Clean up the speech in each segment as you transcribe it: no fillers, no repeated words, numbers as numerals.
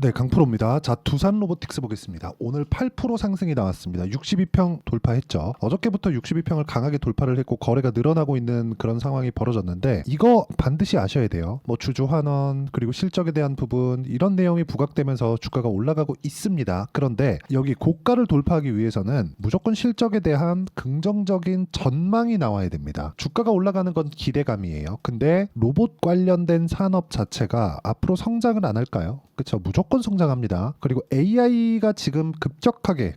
네, 강프로입니다. 자, 두산 로보틱스 보겠습니다. 오늘 8% 상승이 나왔습니다. 62평 돌파했죠. 어저께부터 62평을 강하게 돌파를 했고 거래가 늘어나고 있는 그런 상황이 벌어졌는데 이거 반드시 아셔야 돼요. 뭐 주주 환원 그리고 실적에 대한 부분 이런 내용이 부각되면서 주가가 올라가고 있습니다. 그런데 여기 고가를 돌파하기 위해서는 무조건 실적에 대한 긍정적인 전망이 나와야 됩니다. 주가가 올라가는 건 기대감이에요. 근데 로봇 관련된 산업 자체가 앞으로 성장을 안 할까요? 그쵸, 무조건 성장합니다. 그리고 AI가 지금 급격하게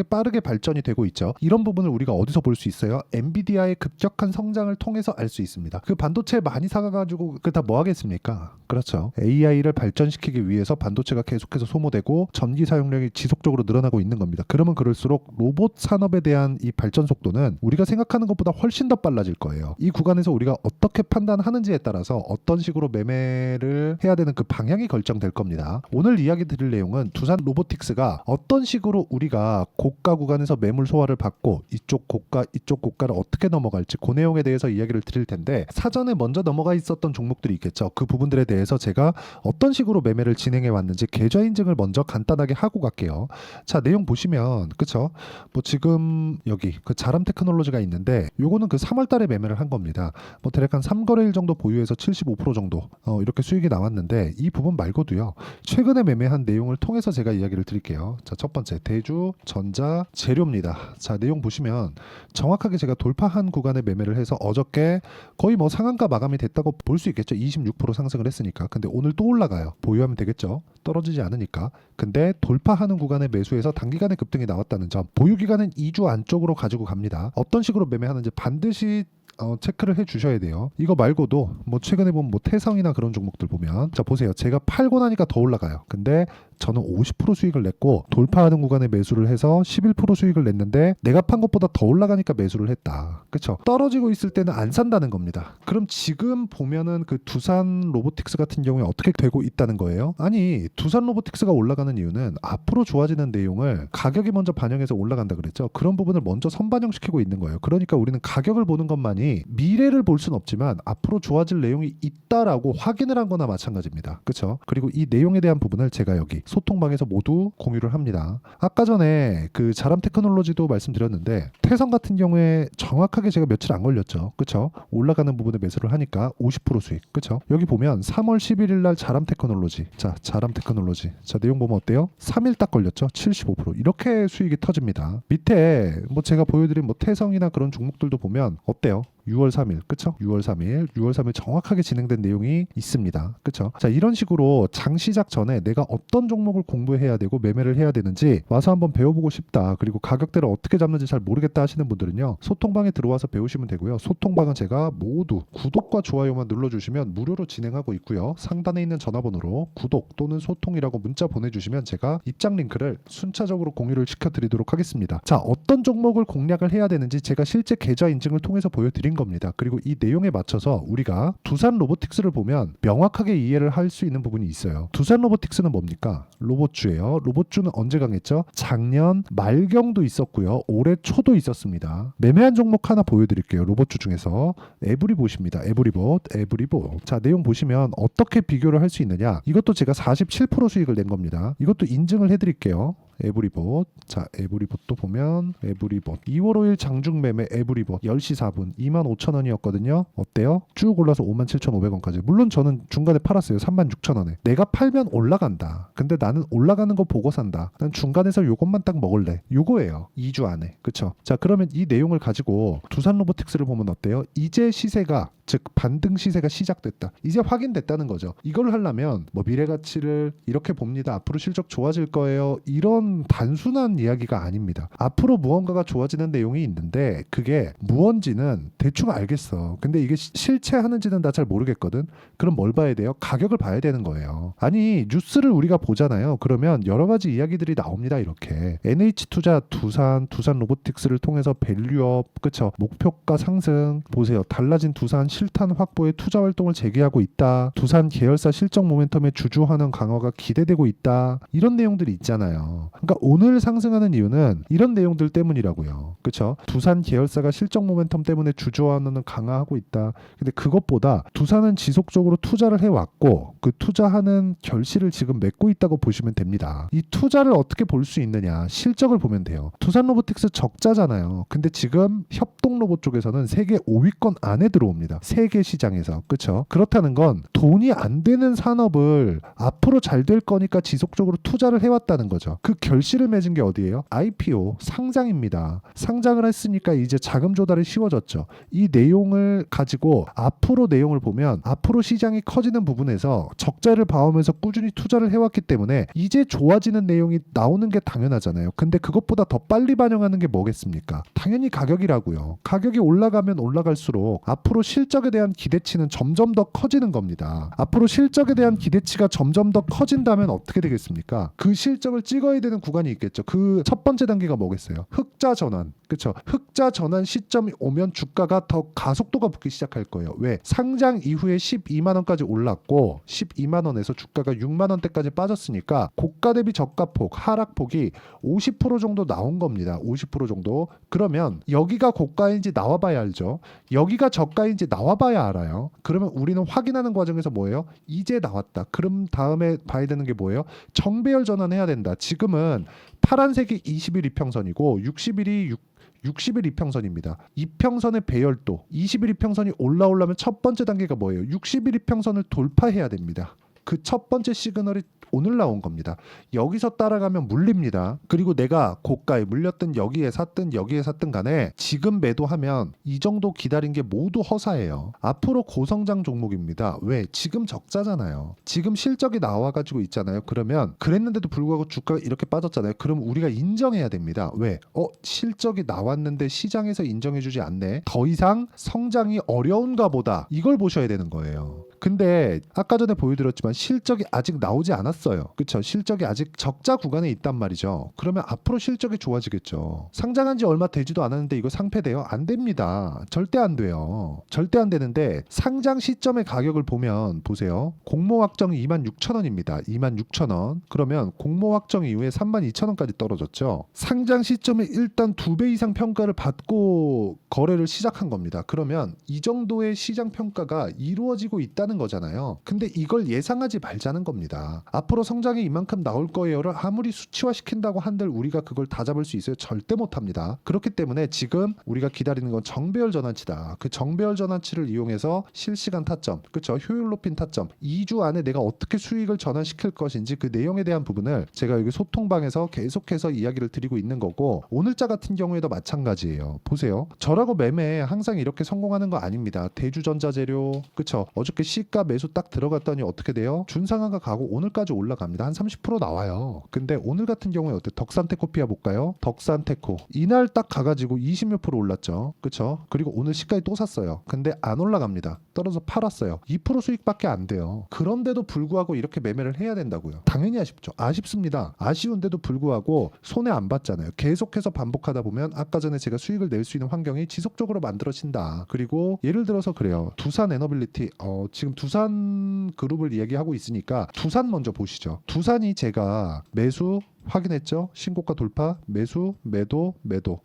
빠르게 발전이 되고 있죠. 이런 부분을 우리가 어디서 볼 수 있어요? 엔비디아의 급격한 성장을 통해서 알 수 있습니다. 그 반도체 많이 사가지고 그 다 뭐 하겠습니까? 그렇죠. AI를 발전시키기 위해서 반도체가 계속해서 소모되고 전기 사용량이 지속적으로 늘어나고 있는 겁니다. 그러면 그럴수록 로봇 산업에 대한 이 발전 속도는 우리가 생각하는 것보다 훨씬 더 빨라질 거예요. 이 구간에서 우리가 어떻게 판단하는지에 따라서 어떤 식으로 매매를 해야 되는 그 방향이 결정될 겁니다. 오늘 이야기 드릴 내용은 두산 로보틱스가 어떤 식으로 우리가 고가 구간에서 매물 소화를 받고 이쪽 고가를 어떻게 넘어갈지 그 내용에 대해서 이야기를 드릴 텐데 사전에 먼저 넘어가 있었던 종목들이 있겠죠. 그 부분들에 대해서 제가 어떤 식으로 매매를 진행해 왔는지 계좌 인증을 먼저 간단하게 하고 갈게요. 자, 내용 보시면 그쵸? 뭐 지금 여기 그 자람 테크놀로지가 있는데 요거는 그 3월 달에 매매를 한 겁니다. 뭐 대략 한 3거래일 정도 보유해서 75% 정도 이렇게 수익이 나왔는데 이 부분 말고도요. 최근에 매매한 내용을 통해서 제가 이야기를 드릴게요. 자, 첫 번째 대주 전자 재료입니다. 자, 내용 보시면 정확하게 제가 돌파한 구간에 매매를 해서 어저께 거의 뭐 상한가 마감이 됐다고 볼 수 있겠죠. 26% 상승을 했으니까. 근데 오늘 또 올라가요. 보유하면 되겠죠. 떨어지지 않으니까. 근데 돌파하는 구간에 매수해서 단기간에 급등이 나왔다는 점. 보유 기간은 2주 안쪽으로 가지고 갑니다. 어떤 식으로 매매하는지 반드시 체크를 해 주셔야 돼요. 이거 말고도 뭐 최근에 보면 뭐 태성이나 그런 종목들 보면 자 보세요. 제가 팔고 나니까 더 올라가요. 근데 저는 50% 수익을 냈고 돌파하는 구간에 매수를 해서 11% 수익을 냈는데 내가 판 것보다 더 올라가니까 매수를 했다. 그쵸? 떨어지고 있을 때는 안 산다는 겁니다. 그럼 지금 보면은 그 두산 로보틱스 같은 경우에 어떻게 되고 있다는 거예요? 아니 두산 로보틱스가 올라가는 이유는 앞으로 좋아지는 내용을 가격이 먼저 반영해서 올라간다 그랬죠. 그런 부분을 먼저 선반영시키고 있는 거예요. 그러니까 우리는 가격을 보는 것만이 미래를 볼 수는 없지만 앞으로 좋아질 내용이 있다라고 확인을 한 거나 마찬가지입니다. 그쵸? 그리고 이 내용에 대한 부분을 제가 여기 소통방에서 모두 공유를 합니다. 아까 전에 그 자람 테크놀로지도 말씀드렸는데 태성 같은 경우에 정확하게 제가 며칠 안 걸렸죠. 그쵸? 올라가는 부분에 매수를 하니까 50% 수익. 그쵸? 여기 보면 3월 11일 날 자람 테크놀로지. 자, 자람 테크놀로지. 자, 내용 보면 어때요? 3일 딱 걸렸죠? 75%. 이렇게 수익이 터집니다. 밑에 뭐 제가 보여드린 뭐 태성이나 그런 종목들도 보면 어때요? 6월 3일, 그쵸? 6월 3일 정확하게 진행된 내용이 있습니다. 그쵸? 자, 이런 식으로 장 시작 전에 내가 어떤 종목을 공부해야 되고 매매를 해야 되는지 와서 한번 배워보고 싶다. 그리고 가격대를 어떻게 잡는지 잘 모르겠다 하시는 분들은요. 소통방에 들어와서 배우시면 되고요. 소통방은 제가 모두 구독과 좋아요만 눌러주시면 무료로 진행하고 있고요. 상단에 있는 전화번호로 구독 또는 소통이라고 문자 보내주시면 제가 입장 링크를 순차적으로 공유를 시켜드리도록 하겠습니다. 자, 어떤 종목을 공략을 해야 되는지 제가 실제 계좌 인증을 통해서 보여드린 겁니다. 그리고 이 내용에 맞춰서 우리가 두산 로보틱스를 보면 명확하게 이해를 할 수 있는 부분이 있어요. 두산 로보틱스는 뭡니까? 로봇주예요. 로봇주는 언제 강했죠? 작년 말경도 있었고요. 올해 초도 있었습니다. 매매한 종목 하나 보여드릴게요. 로봇주 중에서 에브리봇입니다. 에브리봇. 자, 내용 보시면 어떻게 비교를 할 수 있느냐? 이것도 제가 47% 수익을 낸 겁니다. 이것도 인증을 해드릴게요. 에브리봇. 자, 에브리봇도 보면 에브리봇 2월 5일 장중 매매 에브리봇 10시 4분 25,000원이었거든요. 어때요? 쭉 올라서 57,500원까지. 물론 저는 중간에 팔았어요. 36,000원에. 내가 팔면 올라간다. 근데 나는 올라가는 거 보고 산다. 난 중간에서 요것만 딱 먹을래. 요거예요. 2주 안에. 그쵸? 자, 그러면 이 내용을 가지고 두산 로보틱스를 보면 어때요? 이제 시세가 즉 반등 시세가 시작됐다. 이제 확인됐다는 거죠. 이걸 하려면 뭐 미래 가치를 이렇게 봅니다. 앞으로 실적 좋아질 거예요. 이런 단순한 이야기가 아닙니다. 앞으로 무언가가 좋아지는 내용이 있는데 그게 무언지는 대충 알겠어. 근데 이게 실체하는지는 나 잘 모르겠거든. 그럼 뭘 봐야 돼요? 가격을 봐야 되는 거예요. 아니 뉴스를 우리가 보잖아요. 그러면 여러 가지 이야기들이 나옵니다. 이렇게 NH투자 두산 로보틱스를 통해서 밸류업 그쵸? 목표가 상승 보세요. 달라진 두산 7탄 확보에 투자 활동을 재개하고 있다. 두산 계열사 실적 모멘텀의 주주 환원 강화가 기대되고 있다. 이런 내용들이 있잖아요. 그러니까 오늘 상승하는 이유는 이런 내용들 때문이라고요. 그렇죠? 두산 계열사가 실적 모멘텀 때문에 주주 환원을 강화하고 있다. 근데 그것보다 두산은 지속적으로 투자를 해왔고 그 투자하는 결실을 지금 맺고 있다고 보시면 됩니다. 이 투자를 어떻게 볼 수 있느냐? 실적을 보면 돼요. 두산 로보틱스 적자잖아요. 근데 지금 협동 로봇 쪽에서는 세계 5위권 안에 들어옵니다. 세계 시장에서. 그렇죠? 그렇다는 건 돈이 안 되는 산업을 앞으로 잘 될 거니까 지속적으로 투자를 해왔다는 거죠. 그 결실을 맺은 게 어디예요? IPO, 상장입니다. 상장을 했으니까 이제 자금 조달이 쉬워졌죠. 이 내용을 가지고 앞으로 내용을 보면 앞으로 시장이 커지는 부분에서 적자를 봐오면서 꾸준히 투자를 해왔기 때문에 이제 좋아지는 내용이 나오는 게 당연하잖아요. 근데 그것보다 더 빨리 반영하는 게 뭐겠습니까? 당연히 가격이라고요. 가격이 올라가면 올라갈수록 앞으로 실적에 대한 기대치는 점점 더 커지는 겁니다. 앞으로 실적에 대한 기대치가 점점 더 커진다면 어떻게 되겠습니까? 그 실적을 찍어야 되는 구간이 있겠죠. 그 첫 번째 단계가 뭐겠어요? 흑자 전환. 그렇죠. 흑자 전환 시점이 오면 주가가 더 가속도가 붙기 시작할 거예요. 왜? 상장 이후에 12만 원까지 올랐고 12만 원에서 주가가 6만 원대까지 빠졌으니까 고가 대비 저가폭, 하락폭이 50% 정도 나온 겁니다. 50% 정도. 그러면 여기가 고가인지 나와봐야 알죠. 여기가 저가인지 나와봐야 알아요. 그러면 우리는 확인하는 과정에서 뭐예요? 이제 나왔다. 그럼 다음에 봐야 되는 게 뭐예요? 정배열 전환해야 된다. 지금은 파란색이 20일 이평선이고 60일 이평선입니다. 이평선의 배열도 20일 이평선이 올라오려면 첫 번째 단계가 뭐예요? 60일 이평선을 돌파해야 됩니다. 그 첫 번째 시그널이 오늘 나온 겁니다. 여기서 따라가면 물립니다. 그리고 내가 고가에 물렸든 여기에 샀든 간에 지금 매도하면 이 정도 기다린 게 모두 허사예요. 앞으로 고성장 종목입니다. 왜? 지금 적자잖아요. 지금 실적이 나와가지고 있잖아요. 그러면 그랬는데도 불구하고 주가가 이렇게 빠졌잖아요. 그럼 우리가 인정해야 됩니다. 왜? 실적이 나왔는데 시장에서 인정해주지 않네. 더 이상 성장이 어려운가 보다. 이걸 보셔야 되는 거예요. 근데 아까 전에 보여드렸지만 실적이 아직 나오지 않았어요. 그렇죠? 실적이 아직 적자 구간에 있단 말이죠. 그러면 앞으로 실적이 좋아지겠죠. 상장한 지 얼마 되지도 않았는데 이거 상패돼요? 안 됩니다. 절대 안 돼요. 절대 안 되는데 상장 시점의 가격을 보면 보세요. 공모 확정이 26,000원입니다. 26,000원. 그러면 공모 확정 이후에 32,000원까지 떨어졌죠. 상장 시점에 일단 2배 이상 평가를 받고 거래를 시작한 겁니다. 그러면 이 정도의 시장 평가가 이루어지고 있다는 거잖아요. 근데 이걸 예상하지 말자는 겁니다. 앞으로 성장이 이만큼 나올 거예요를 아무리 수치화시킨다고 한들 우리가 그걸 다 잡을 수 있어요? 절대 못합니다. 그렇기 때문에 지금 우리가 기다리는 건 정배열 전환치다. 그 정배열 전환치를 이용해서 실시간 타점, 그렇죠? 효율 높인 타점, 2주 안에 내가 어떻게 수익을 전환시킬 것인지 그 내용에 대한 부분을 제가 여기 소통방에서 계속해서 이야기를 드리고 있는 거고, 오늘자 같은 경우에도 마찬가지예요. 보세요. 저라고 매매에 항상 이렇게 성공하는 거 아닙니다. 대주전자재료, 그렇죠? 어저께 시가 매수 딱 들어갔더니 어떻게 돼요? 준상한가 가고 오늘까지 올라갑니다. 한 30% 나와요. 근데 오늘 같은 경우에 어때? 덕산테코피아 볼까요? 덕산테코 이날 딱 가가지고 20몇 프로 올랐죠. 그쵸? 그리고 오늘 시가에 또 샀어요. 근데 안 올라갑니다. 떨어져 팔았어요. 2% 수익밖에 안 돼요. 그런데도 불구하고 이렇게 매매를 해야 된다고요. 당연히 아쉽죠. 아쉽습니다. 아쉬운데도 불구하고 손해 안 봤잖아요. 계속해서 반복하다 보면 아까 전에 제가 수익을 낼 수 있는 환경이 지속적으로 만들어진다. 그리고 예를 들어서 그래요. 두산 에너빌리티, 지금 두산 그룹을 얘기하고 있으니까 두산 먼저 보시죠. 두산이 제가 매수 확인했죠. 신고가 돌파, 매수, 매도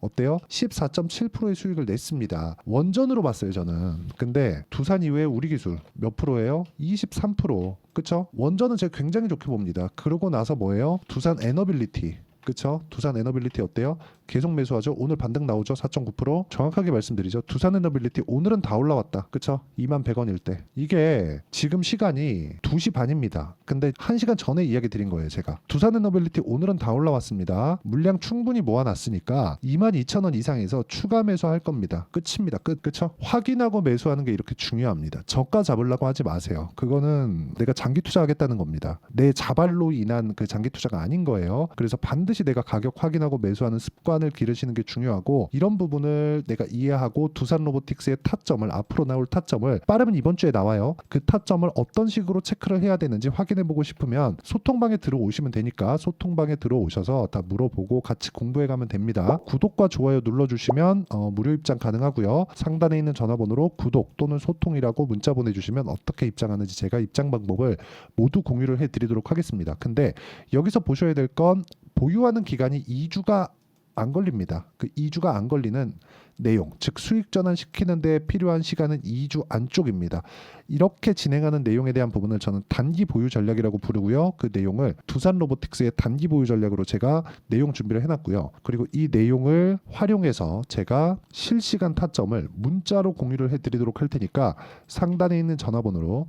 어때요? 14.7%의 수익을 냈습니다. 원전으로 봤어요 저는. 근데 두산 이외에 우리 기술 몇 프로예요? 23%. 그쵸? 원전은 제가 굉장히 좋게 봅니다. 그러고 나서 뭐예요? 두산 에너빌리티. 그쵸? 두산 에너빌리티 어때요? 계속 매수하죠. 오늘 반등 나오죠. 4.9%. 정확하게 말씀드리죠. 두산 에너빌리티 오늘은 다 올라왔다. 그쵸? 21,100원일 때. 이게 지금 시간이 2시 반입니다. 근데 1시간 전에 이야기 드린 거예요 제가. 두산 에너빌리티 오늘은 다 올라왔습니다. 물량 충분히 모아놨으니까 22,000원 이상에서 추가 매수할 겁니다. 끝입니다. 끝. 그쵸? 확인하고 매수하는 게 이렇게 중요합니다. 저가 잡으려고 하지 마세요. 그거는 내가 장기 투자하겠다는 겁니다. 내 자발로 인한 그 장기 투자가 아닌 거예요. 그래서 반등 반드시 내가 가격 확인하고 매수하는 습관을 기르시는 게 중요하고, 이런 부분을 내가 이해하고 두산 로보틱스의 타점을, 앞으로 나올 타점을, 빠르면 이번 주에 나와요. 그 타점을 어떤 식으로 체크를 해야 되는지 확인해 보고 싶으면 소통방에 들어오시면 되니까 소통방에 들어오셔서 다 물어보고 같이 공부해 가면 됩니다. 구독과 좋아요 눌러주시면 무료 입장 가능하고요. 상단에 있는 전화번호로 구독 또는 소통이라고 문자 보내주시면 어떻게 입장하는지 제가 입장 방법을 모두 공유를 해드리도록 하겠습니다. 근데 여기서 보셔야 될 건, 보유하는 기간이 2주가 안 걸립니다. 그 2주가 안 걸리는 내용, 즉 수익 전환 시키는 데 필요한 시간은 2주 안쪽입니다. 이렇게 진행하는 내용에 대한 부분을 저는 단기 보유 전략이라고 부르고요. 그 내용을 두산 로보틱스의 단기 보유 전략으로 제가 내용 준비를 해놨고요. 그리고 이 내용을 활용해서 제가 실시간 타점을 문자로 공유를 해드리도록 할 테니까 상단에 있는 전화번호로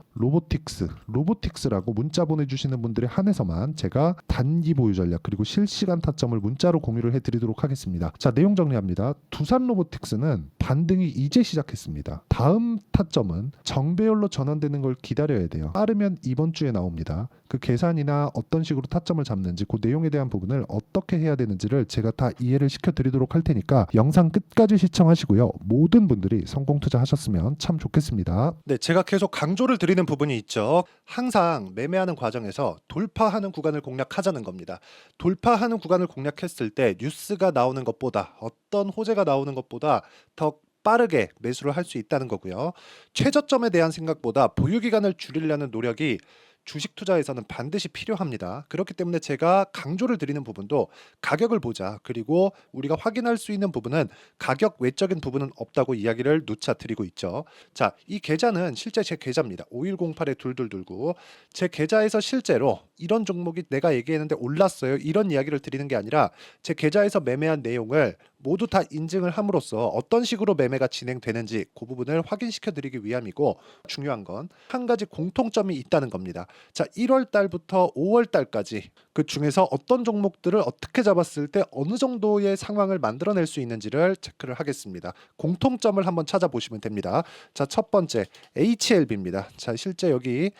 로보틱스라고 문자 보내주시는 분들에 한해서만 제가 단기 보유 전략 그리고 실시간 타점을 문자로 공유를 해드리도록 하겠습니다. 자, 내용 정리합니다. 두산 로보틱스는 반등이 이제 시작했습니다. 다음 타점은 정배열로 전환되는 걸 기다려야 돼요. 빠르면 이번 주에 나옵니다. 그 계산이나 어떤 식으로 타점을 잡는지 그 내용에 대한 부분을 어떻게 해야 되는지를 제가 다 이해를 시켜드리도록 할 테니까 영상 끝까지 시청하시고요. 모든 분들이 성공 투자하셨으면 참 좋겠습니다. 네, 제가 계속 강조를 드리는 부분이 있죠. 항상 매매하는 과정에서 돌파하는 구간을 공략하자는 겁니다. 돌파하는 구간을 공략했을 때 뉴스가 나오는 것보다, 어떤 호재가 나오는 것보다 더 빠르게 매수를 할 수 있다는 거고요. 최저점에 대한 생각보다 보유 기간을 줄이려는 노력이 주식 투자에서는 반드시 필요합니다. 그렇기 때문에 제가 강조를 드리는 부분도 가격을 보자. 그리고 우리가 확인할 수 있는 부분은 가격 외적인 부분은 없다고 이야기를 누차 드리고 있죠. 자, 이 계좌는 실제 제 계좌입니다. 5108-2229. 제 계좌에서 실제로 이런 종목이 내가 얘기했는데 올랐어요. 이런 이야기를 드리는 게 아니라 제 계좌에서 매매한 내용을 모두 다 인증을 함으로써 어떤 식으로 매매가 진행되는지 그 부분을 확인시켜 드리기 위함이고, 중요한 건 한 가지 공통점이 있다는 겁니다. 자, 1월 달부터 5월 달까지 그 중에서 어떤 종목들을 어떻게 잡았을 때 어느 정도의 상황을 만들어낼 수 있는지를 체크를 하겠습니다. 공통점을 한번 찾아보시면 됩니다. 자, 첫 번째 HLB입니다. 자, 실제 여기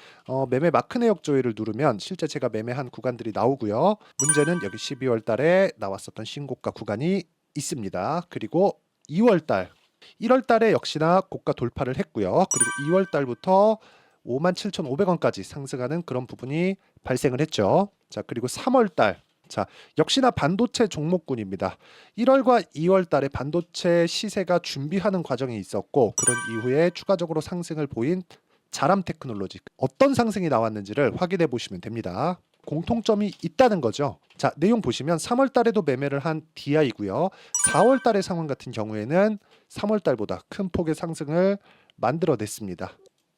매매 마크 내역 조회를 누르면 실제 제가 매매한 구간들이 나오고요. 문제는 여기 12월 달에 나왔었던 신고가 구간이 있습니다. 그리고 2월 달, 1월 달에 역시나 고가 돌파를 했고요. 그리고 2월 달부터 57,500원까지 상승하는 그런 부분이 발생을 했죠. 자, 그리고 3월 달, 자, 역시나 반도체 종목군입니다. 1월과 2월 달에 반도체 시세가 준비하는 과정이 있었고, 그런 이후에 추가적으로 상승을 보인 자람 테크놀로지, 어떤 상승이 나왔는지를 확인해 보시면 됩니다. 공통점이 있다는 거죠. 자, 내용 보시면 3월 달에도 매매를 한 DI고요. 4월 달의 상황 같은 경우에는 3월 달보다 큰 폭의 상승을 만들어냈습니다.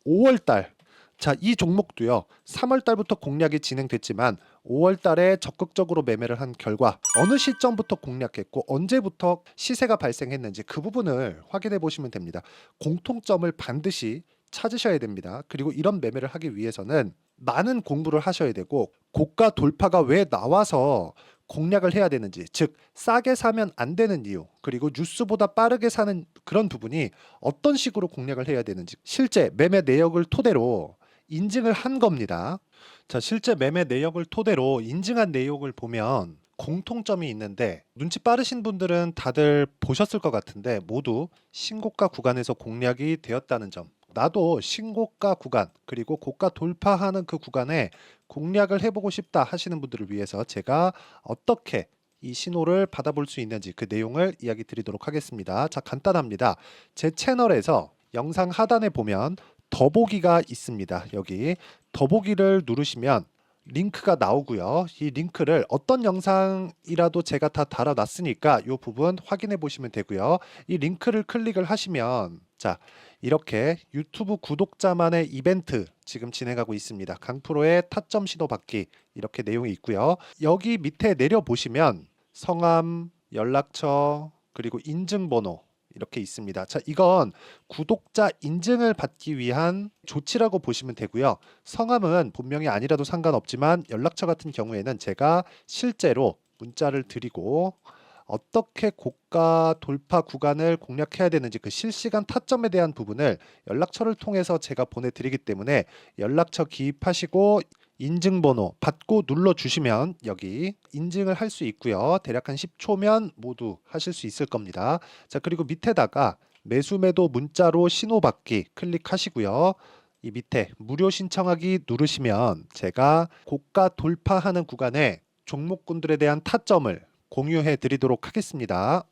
5월 달, 자, 이 종목도요. 3월 달부터 공략이 진행됐지만 5월 달에 적극적으로 매매를 한 결과 어느 시점부터 공략했고 언제부터 시세가 발생했는지 그 부분을 확인해 보시면 됩니다. 공통점을 반드시 찾으셔야 됩니다. 그리고 이런 매매를 하기 위해서는 많은 공부를 하셔야 되고, 고가 돌파가 왜 나와서 공략을 해야 되는지, 즉 싸게 사면 안 되는 이유, 그리고 뉴스보다 빠르게 사는 그런 부분이 어떤 식으로 공략을 해야 되는지 실제 매매 내역을 토대로 인증을 한 겁니다. 자, 실제 매매 내역을 토대로 인증한 내용을 보면 공통점이 있는데, 눈치 빠르신 분들은 다들 보셨을 것 같은데 모두 신고가 구간에서 공략이 되었다는 점, 나도 신고가 구간 그리고 고가 돌파하는 그 구간에 공략을 해보고 싶다 하시는 분들을 위해서 제가 어떻게 이 신호를 받아볼 수 있는지 그 내용을 이야기 드리도록 하겠습니다. 자, 간단합니다. 제 채널에서 영상 하단에 보면 더보기가 있습니다. 여기 더보기를 누르시면 링크가 나오고요. 이 링크를 어떤 영상이라도 제가 다 달아놨으니까 이 부분 확인해 보시면 되고요. 이 링크를 클릭을 하시면, 자, 이렇게 유튜브 구독자만의 이벤트 지금 진행하고 있습니다. 강프로의 타점 신호 받기, 이렇게 내용이 있고요. 여기 밑에 내려보시면 성함, 연락처, 그리고 인증번호 이렇게 있습니다. 자, 이건 구독자 인증을 받기 위한 조치라고 보시면 되고요. 성함은 본명이 아니라도 상관없지만 연락처 같은 경우에는 제가 실제로 문자를 드리고 어떻게 고가 돌파 구간을 공략해야 되는지 그 실시간 타점에 대한 부분을 연락처를 통해서 제가 보내드리기 때문에 연락처 기입하시고 인증번호 받고 눌러주시면 여기 인증을 할 수 있고요. 대략 한 10초면 모두 하실 수 있을 겁니다. 자, 그리고 밑에다가 매수 매도 문자로 신호받기 클릭하시고요. 이 밑에 무료 신청하기 누르시면 제가 고가 돌파하는 구간에 종목군들에 대한 타점을 공유해 드리도록 하겠습니다.